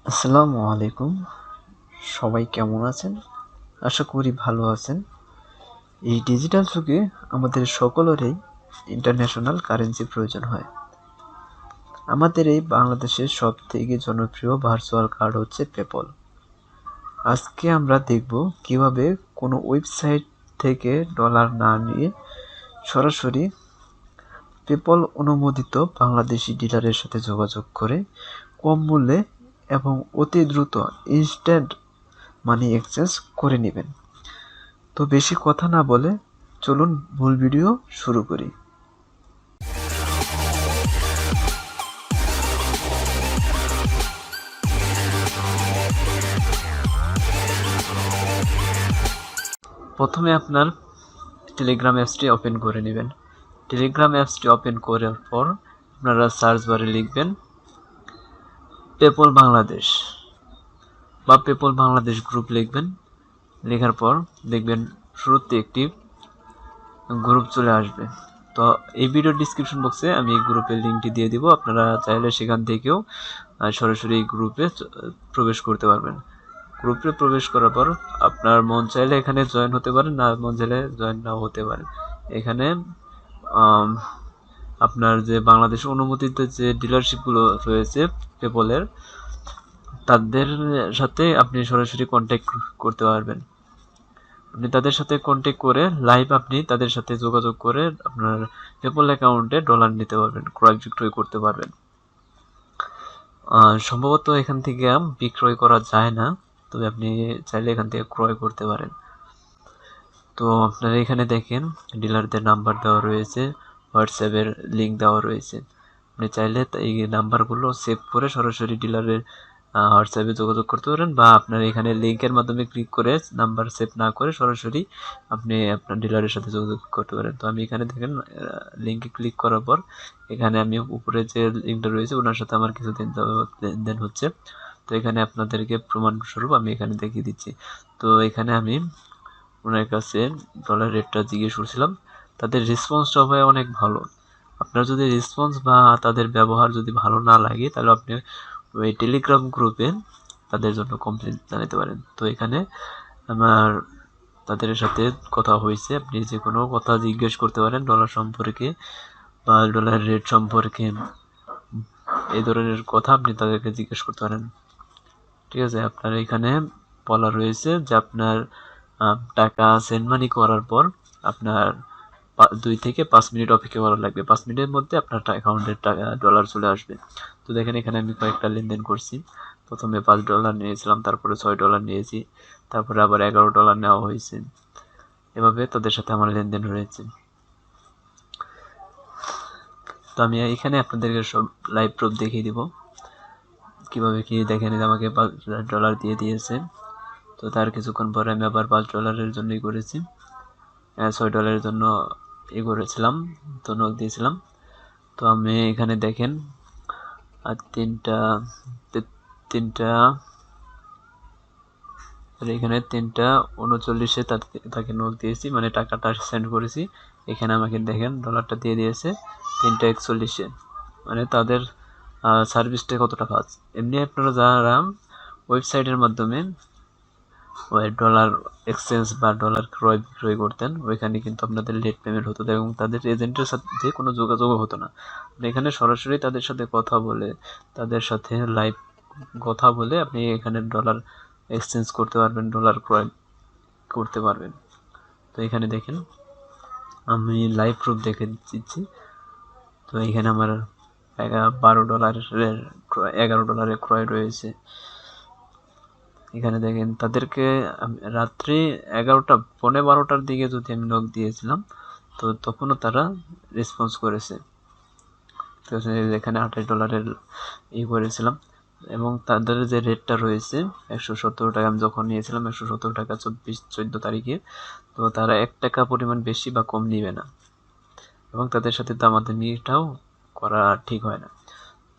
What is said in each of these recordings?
আসসালামু আলাইকুম। সবাই কেমন আছেন? আশা করি ভালো আছেন। এই ডিজিটাল যুগে আমাদের সকলেরই ইন্টারন্যাশনাল কারেন্সি প্রয়োজন হয়। আমাদের এই বাংলাদেশের সবথেকে জনপ্রিয় ভার্চুয়াল কার্ড হচ্ছে পেপল। আজকে আমরা দেখব কিভাবে কোনো ওয়েবসাইট থেকে ডলার না নিয়ে সরাসরি পেপল অনুমোদিত বাংলাদেশি ডিলারের সাথে যোগাযোগ করে কম মূল্যে এবং অতি দ্রুত ইনস্ট্যান্ট মানি এক্সচেঞ্জ করে নেবেন। তো বেশি কথা না বলে চলুন মূল ভিডিও শুরু করি। প্রথমে আপনার টেলিগ্রাম অ্যাপসটি ওপেন করে নেবেন। টেলিগ্রাম অ্যাপসটি ওপেন করার পর আপনারা সার্চ বারে লিখবেন পেপল বাংলাদেশ বা পেপল বাংলাদেশ গ্রুপ লিখবেন। লেখার পর দেখবেন শুরুতে একটি গ্রুপ চলে আসবে। তো এই ভিডিও ডিসক্রিপশন বক্সে আমি এই গ্রুপের লিঙ্কটি দিয়ে দিব। আপনারা চাইলে সেখান থেকেও সরাসরি এই গ্রুপে প্রবেশ করতে পারবেন। গ্রুপে প্রবেশ করার পর আপনার মন চাইলে এখানে জয়েন হতে পারেন, না মন চাইলে জয়েন নাও হতে পারেন। এখানে আপনার যে বাংলাদেশ অনুমোদিত যে ডিলারশিপগুলো রয়েছে পেপলের, তাদের সাথে আপনি সরাসরি কন্ট্যাক্ট করতে পারবেন। আপনি তাদের সাথে কন্ট্যাক্ট করে লাইভ আপনি তাদের সাথে যোগাযোগ করে আপনার পেপল অ্যাকাউন্টে ডলার নিতে পারবেন, ক্রয় বিক্রয় করতে পারবেন। সম্ভবত এখান থেকে বিক্রয় করা যায় না, তবে আপনি চাইলে এখান থেকে ক্রয় করতে পারেন। তো আপনারা এখানে দেখেন ডিলারদের নাম্বার দেওয়া রয়েছে, হোয়াটসঅ্যাপের লিঙ্ক দেওয়া রয়েছে। আপনি চাইলে এই নাম্বারগুলো সেভ করে সরাসরি ডিলারের হোয়াটসঅ্যাপে যোগাযোগ করতে পারেন, বা আপনার এখানে লিঙ্কের মাধ্যমে ক্লিক করে নাম্বার সেভ না করে সরাসরি আপনি আপনার ডিলারের সাথে যোগাযোগ করতে পারেন। তো আমি এখানে দেখেন লিঙ্কে ক্লিক করার পর এখানে আমি উপরে যে লিঙ্কটা রয়েছে ওনার সাথে আমার কিছুদিন লেনদেন হচ্ছে। তো এখানে আপনাদেরকে প্রমাণস্বরূপ আমি এখানে দেখিয়ে দিচ্ছি। তো এখানে আমি ওনার কাছে ডলার রেটটা জিজ্ঞেস করছিলাম, তাদের রেসপন্সটা হয় অনেক ভালো। আপনার যদি রেসপন্স বা তাদের ব্যবহার যদি ভালো না লাগে তাহলে আপনি ওই টেলিগ্রাম গ্রুপে তাদের জন্য কমপ্লেন জানাতে পারেন। তো এখানে আমার তাদের সাথে কথা হয়েছে, আপনি যে কোনো কথা জিজ্ঞেস করতে পারেন ডলার সম্পর্কে বা ডলার রেট সম্পর্কে, এই ধরনের কথা আপনি তাদেরকে জিজ্ঞেস করতে পারেন। ঠিক আছে, আপনার এখানে বলা রয়েছে যে আপনার টাকা সেন্ড মানি করার পর আপনার 2 থেকে 5 মিনিট অপেক্ষা করা লাগবে। 5 মিনিটের মধ্যে আপনার অ্যাকাউন্টের টাকা ডলার চলে আসবে। তো দেখেন এখানে আমি কয়েকটা লেনদেন করছি। প্রথমে $5 নিয়েছিলাম, তারপরে $6 নিয়েছি, তারপরে আবার $11 নেওয়া হয়েছে। এভাবে তাদের সাথে আমার লেনদেন রয়েছে। তো আমি এখানে আপনাদেরকে সব লাইভ প্রুফ দেখিয়ে দিব কিভাবে কি। দেখেন আমাকে $5 দিয়ে দিয়েছে। তো তার কিছুক্ষণ পরে আমি আবার $5 জন্যই করেছি, $6 জন্য করেছিলাম, তো নক দিয়েছিলাম। তো আমি এখানে দেখেন আর এখানে 3:39 তাকে নক দিয়েছি, মানে টাকাটা সেন্ড করেছি। এখানে আমাকে দেখেন ডলারটা দিয়ে দিয়েছে 3:41, মানে তাদের সার্ভিসটা কতটা ফাস্ট। এমনি আপনারা যারা ওয়েবসাইটের মাধ্যমে ওই ডলার এক্সচেঞ্জ বা ডলার ক্রয় বিক্রয় করতেন, ওইখানে কিন্তু আপনাদের লেট পেমেন্ট হতো এবং তাদের এজেন্টের সাথে কোনো যোগাযোগও হতো না। এখানে সরাসরি তাদের সাথে কথা বলে, তাদের সাথে লাইভ কথা বলে আপনি এখানে ডলার এক্সচেঞ্জ করতে পারবেন, ডলার ক্রয় করতে পারবেন। তো এখানে দেখেন আমি লাইভ প্রুফ দেখে দিচ্ছি। তো এখানে আমার $11 ক্রয় রয়েছে। এখানে দেখেন তাদেরকে রাত্রি 11:15 দিকে যদি আমি নক দিয়েছিলাম, তো তখনও তারা রেসপন্স করেছে। তো এখানে $28 করেছিলাম এবং তাদের যে রেটটা রয়েছে 117 টাকা, আমি যখন নিয়েছিলাম 117 টাকা 14 তারিখে। তো তারা 1 টাকা পরিমাণ বেশি বা কম নিবে না এবং তাদের সাথে দামাদামিটাও করা ঠিক হয় না।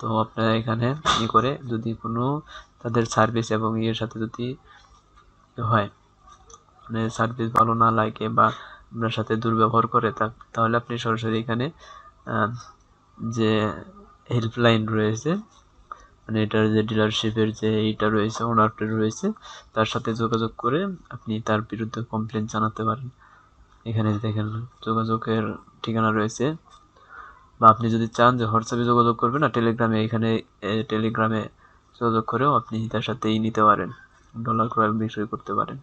তো আপনারা এখানে করে যদি কোনো তাদের সার্ভিস এবং সাথে যদি হয়, মানে সার্ভিস ভালো না লাগে বা আপনার সাথে দুর্ব্যবহার করে, তাহলে আপনি সরাসরি এখানে যে হেল্পলাইন রয়েছে মানে এটার যে ডিলারশিপের যে এইটা রয়েছে, ওনারটা রয়েছে, তার সাথে যোগাযোগ করে আপনি তার বিরুদ্ধে কমপ্লেন জানাতে পারেন। এখানে দেখেন যোগাযোগের ঠিকানা রয়েছে। বা আপনি যদি চান যে হোয়াটসঅ্যাপে যোগাযোগ করবেন না, টেলিগ্রামে, এখানে টেলিগ্রামে যোগাযোগ করেও আপনি তার সাথেই নিতে পারেন, ডলার ক্রয় বিক্রয় করতে পারেন।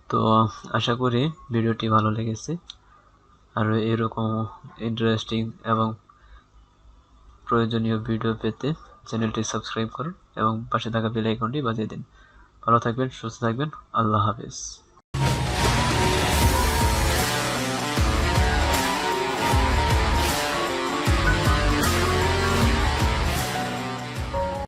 তো আশা করি ভিডিওটি ভালো লেগেছে। আর এরকম ইন্টারেস্টিং এবং প্রয়োজনীয় ভিডিও পেতে চ্যানেলটি সাবস্ক্রাইব করুন এবং পাশে থাকা বেল আইকনটি বাজিয়ে দিন। ভালো থাকবেন, সুস্থ থাকবেন। আল্লাহ হাফেজ।